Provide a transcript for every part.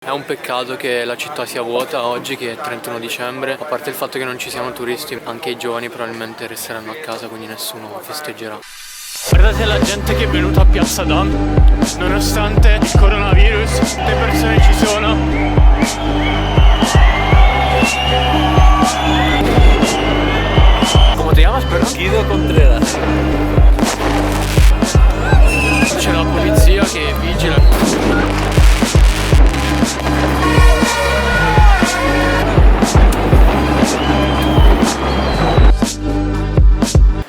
È un peccato che la città sia vuota oggi, che è 31 dicembre. A parte il fatto che non ci siano turisti, anche i giovani probabilmente resteranno a casa, quindi nessuno festeggerà. Guardate la gente che è venuta a Piazza Dam, nonostante il coronavirus, le persone ci sono. Come ti chiami, spero? Guido Contreras. C'è la polizia che vigila.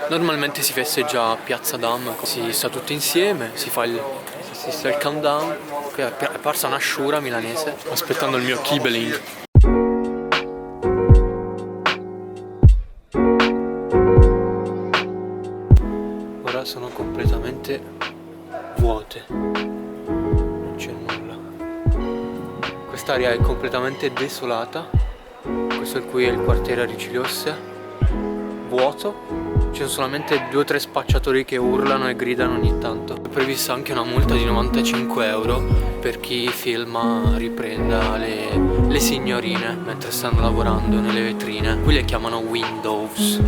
Normalmente si festeggia a Piazza Dam, si sta tutti insieme, si fa il countdown. Qui è apparsa una sciura milanese, aspettando il mio Kibbeling. Ora sono completamente vuote, non c'è nulla. Quest'area è completamente desolata. Questo qui è il quartiere Ariciliosse, vuoto. Ci sono solamente 2 o 3 spacciatori che urlano e gridano ogni tanto. È prevista anche una multa di 95 euro per chi filma, riprenda le signorine mentre stanno lavorando nelle vetrine. Qui le chiamano windows.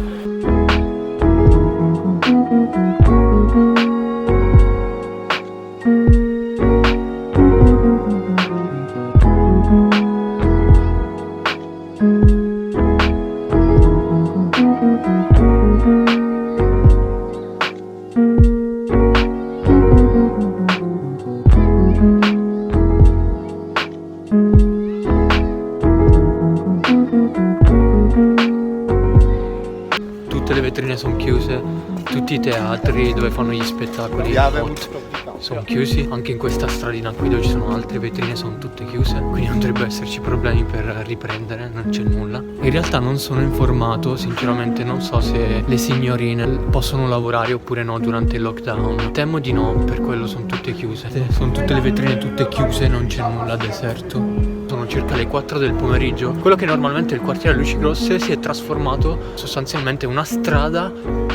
Tutte le vetrine sono chiuse, tutti i teatri dove fanno gli spettacoli sono chiusi, anche in questa stradina qui dove ci sono altre vetrine sono tutte chiuse, quindi non dovrebbe esserci problemi per riprendere, non c'è nulla. In realtà non sono informato, sinceramente non so se le signorine possono lavorare oppure no durante il lockdown. Temo di no, per quello sono tutte chiuse. Sono tutte le vetrine tutte chiuse, non c'è nulla, deserto. Sono circa le 4 del pomeriggio. Quello che normalmente è il quartiere Luci Grosse si è trasformato sostanzialmente in una strada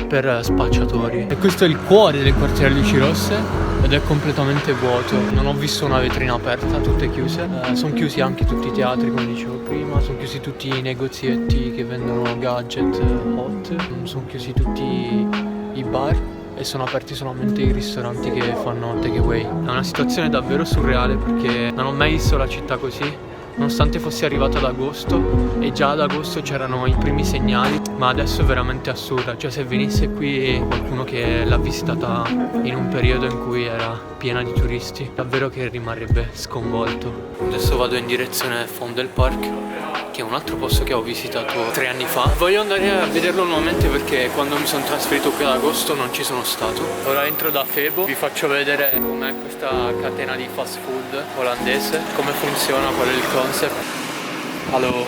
per spacciatori. E questo è il cuore del quartiere Luci Rosse ed è completamente vuoto. Non ho visto una vetrina aperta, tutte chiuse. Sono chiusi anche tutti i teatri, come dicevo prima. Sono chiusi tutti i negozietti che vendono gadget hot. Sono chiusi tutti i bar. E sono aperti solamente i ristoranti che fanno takeaway. È una situazione davvero surreale perché non ho mai visto la città così. Nonostante fossi arrivato ad agosto e già ad agosto c'erano i primi segnali, ma adesso è veramente assurda. Cioè se venisse qui qualcuno che l'ha visitata in un periodo in cui era piena di turisti, davvero che rimarrebbe sconvolto. Adesso vado in direzione Fond del Park, che è un altro posto che ho visitato 3 anni fa. Voglio andare a vederlo nuovamente perché quando mi sono trasferito qui ad agosto non ci sono stato. Ora entro da Febo, vi faccio vedere com'è questa catena di fast food olandese, come funziona, qual è il concept. Allora,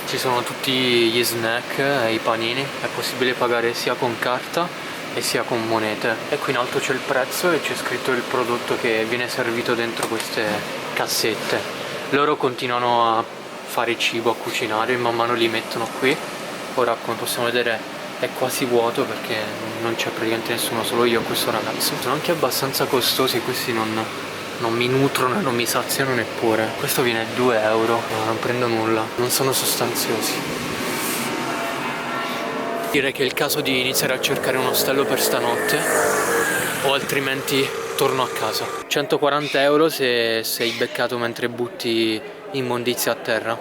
ci sono tutti gli snack e i panini, è possibile pagare sia con carta e sia con monete. E qui in alto c'è il prezzo e c'è scritto il prodotto che viene servito dentro queste cassette. Loro continuano a fare cibo, a cucinare, man mano li mettono qui. Ora, come possiamo vedere, è quasi vuoto perché non c'è praticamente nessuno, solo io e questo ragazzo. Sono anche abbastanza costosi, questi non mi nutrono e non mi saziano neppure. Questo viene 2 euro, no, non prendo nulla, non sono sostanziosi. Direi che è il caso di iniziare a cercare un ostello per stanotte o altrimenti torno a casa. 140 euro se sei beccato mentre butti immondizia a terra.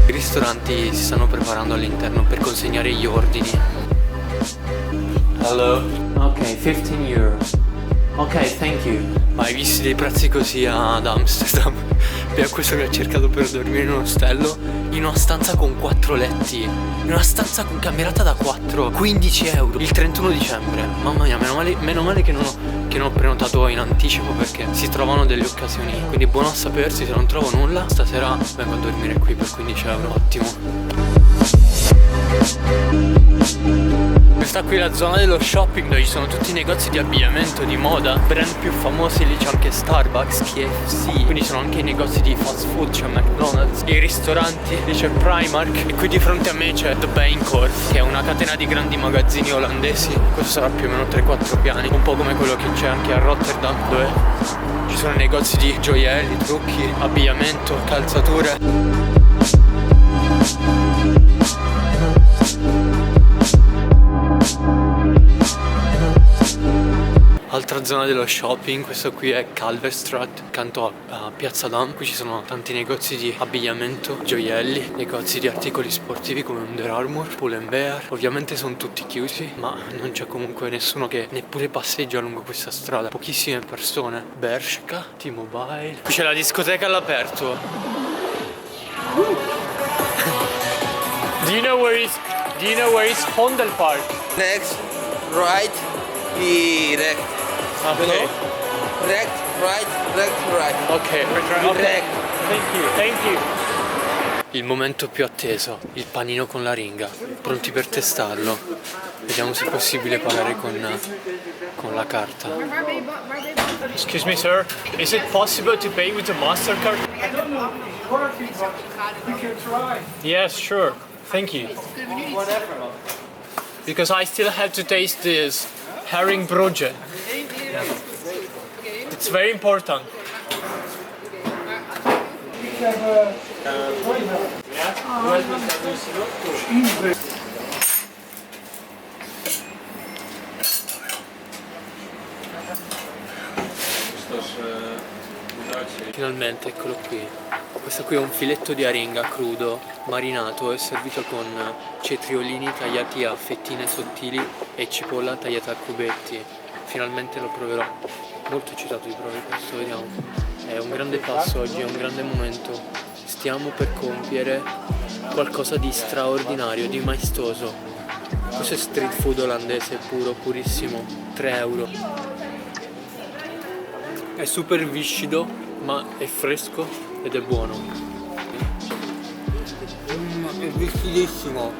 I ristoranti si stanno preparando all'interno per consegnare gli ordini. Hello. Ok, 15 euro. Ok, thank you. Mai visti dei prezzi così ad Amsterdam? Per questo che ho cercato per dormire in un ostello, in una stanza con 4 letti, in una stanza con camerata da 4, 15 euro, il 31 dicembre. Mamma mia, meno male che non ho prenotato in anticipo perché si trovano delle occasioni. Quindi buono a sapersi, se non trovo nulla, stasera vengo a dormire qui per 15 euro, ottimo. Questa qui è la zona dello shopping dove ci sono tutti i negozi di abbigliamento, di moda, brand più famosi, lì c'è anche Starbucks, KFC, quindi sono anche i negozi di fast food, c'è McDonald's, i ristoranti, lì c'è Primark e qui di fronte a me c'è The Bijenkorf, che è una catena di grandi magazzini olandesi. Questo sarà più o meno 3-4 piani, un po' come quello che c'è anche a Rotterdam, dove ci sono negozi di gioielli, trucchi, abbigliamento, calzature. Altra zona dello shopping, questo qui è Kalverstraat, accanto a Piazza Dam. Qui ci sono tanti negozi di abbigliamento, gioielli, negozi di articoli sportivi come Under Armour, Pull&Bear. Ovviamente sono tutti chiusi, ma non c'è comunque nessuno che neppure passeggia lungo questa strada. Pochissime persone. Bershka, T-Mobile. Qui c'è la discoteca all'aperto. Do you know where is Vondelpark? Next, right, direct. Okay. You know? Direct, right. Ok, Direct. Thank you. Il momento più atteso, il panino con la ringa, pronti per testarlo. Vediamo se è possibile pagare con la carta. Excuse me sir, is it possible to pay with a Mastercard? You can try. Yes, sure. Thank you. Because I still have to taste this herring broje. It's very important. Finalmente, eccolo qui. Questo qui è un filetto di aringa crudo, marinato e servito con cetriolini tagliati a fettine sottili e cipolla tagliata a cubetti. Finalmente lo proverò. Molto eccitato di provare questo, vediamo. È un grande passo oggi, è un grande momento. Stiamo per compiere qualcosa di straordinario, di maestoso. Questo è street food olandese puro, purissimo. 3 euro. È super viscido, ma è fresco ed è buono. È viscidissimo.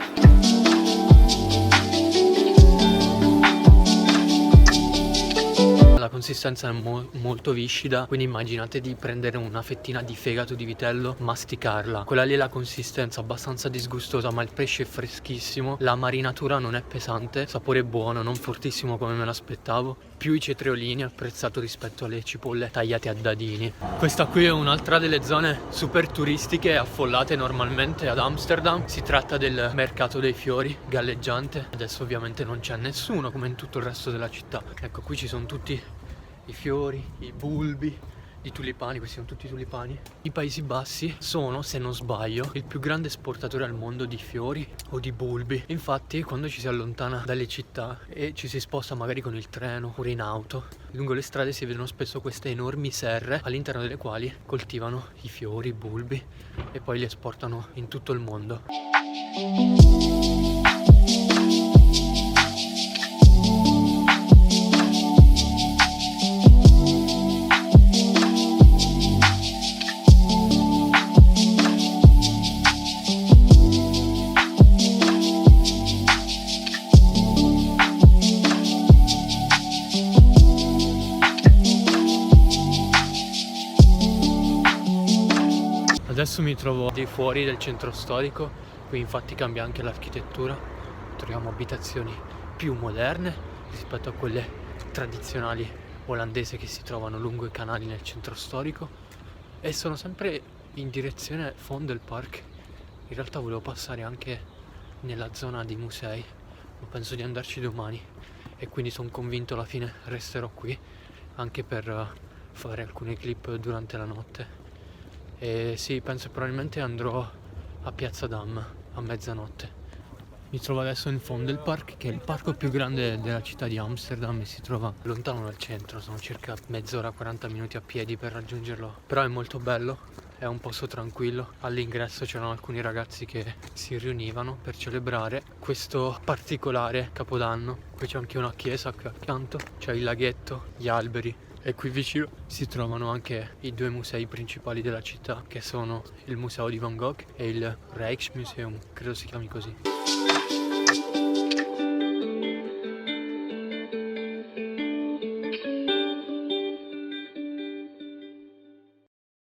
La consistenza è molto viscida, quindi immaginate di prendere una fettina di fegato di vitello, masticarla. Quella lì è la consistenza, abbastanza disgustosa, ma il pesce è freschissimo, la marinatura non è pesante, sapore buono, non fortissimo come me l'aspettavo, più i cetriolini apprezzato rispetto alle cipolle tagliate a dadini. Questa qui è un'altra delle zone super turistiche affollate normalmente ad Amsterdam. Si tratta del mercato dei fiori galleggiante. Adesso ovviamente non c'è nessuno come in tutto il resto della città. Ecco, qui ci sono tutti i fiori, i bulbi di tulipani, questi sono tutti tulipani. I Paesi Bassi sono, se non sbaglio, il più grande esportatore al mondo di fiori o di bulbi. Infatti quando ci si allontana dalle città e ci si sposta magari con il treno oppure in auto, lungo le strade si vedono spesso queste enormi serre all'interno delle quali coltivano i fiori, i bulbi e poi li esportano in tutto il mondo. Adesso mi trovo di fuori del centro storico, qui infatti cambia anche l'architettura, troviamo abitazioni più moderne rispetto a quelle tradizionali olandesi che si trovano lungo i canali nel centro storico e sono sempre in direzione Vondelpark. In realtà volevo passare anche nella zona dei musei, ma penso di andarci domani e quindi sono convinto alla fine resterò qui anche per fare alcuni clip durante la notte. E sì, penso probabilmente andrò a Piazza Dam a mezzanotte. Mi trovo adesso in Vondelpark, che è il parco più grande della città di Amsterdam e si trova lontano dal centro, sono circa mezz'ora, 40 minuti a piedi per raggiungerlo. Però è molto bello, è un posto tranquillo. All'ingresso c'erano alcuni ragazzi che si riunivano per celebrare questo particolare capodanno. Qui c'è anche una chiesa qui accanto, c'è il laghetto, gli alberi. E qui vicino si trovano anche i due musei principali della città, che sono il museo di Van Gogh e il Rijksmuseum, credo si chiami così.